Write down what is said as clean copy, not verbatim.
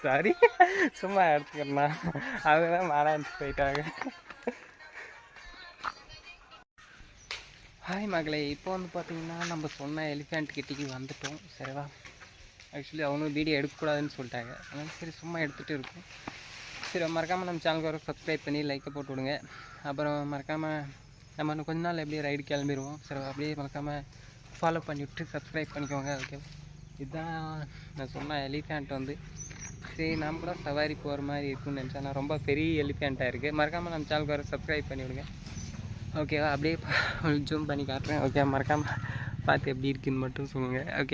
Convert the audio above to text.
Sorry, சும்மா எடுத்துக்கிறேண்ணா. அவங்க தான் மாறாச்சு போயிட்டாங்க. ஹாய் மகளே, இப்போ வந்து பார்த்தீங்கன்னா நம்ம சொன்ன எலிஃபெண்ட் கிட்டிக்கு வந்துட்டோம். சரிவா, ஆக்சுவலி அவங்களும் வீடியோ எடுக்கக்கூடாதுன்னு சொல்லிட்டாங்க. அதனால் சரி சும்மா எடுத்துகிட்டு இருக்கோம். சரி, மறக்காமல் நம்ம சேனலுக்கு வர சப்ஸ்கிரைப் பண்ணி லைக்கை போட்டு விடுங்க. அப்புறம் மறக்காமல் நம்ம இன்னும் கொஞ்ச நாள் எப்படியே ரைடு கிளம்பிடுவோம். சரி, அப்படியே மறக்காமல் ஃபாலோ பண்ணிவிட்டு சப்ஸ்கிரைப் பண்ணிக்கோங்க. ஓகே, இதுதான் நான் சொன்ன எலிஃபெண்ட் வந்து. சரி, நாம் கூட சவாரி போகிற மாதிரி இருக்குன்னு நினச்சேன். நான் ரொம்ப பெரிய எலிஃபெண்ட்டாக இருக்குது. மறக்காமல் நம்ம சேனலுக்கு வர சப்ஸ்கிரைப் பண்ணி விடுங்க. ஓகேவா, அப்படியே ஜூம் பண்ணி காட்டுறேன். ஓகே, மறக்காமல் பார்த்து எப்படி இருக்குதுன்னு மட்டும் சொல்லுங்கள். ஓகே.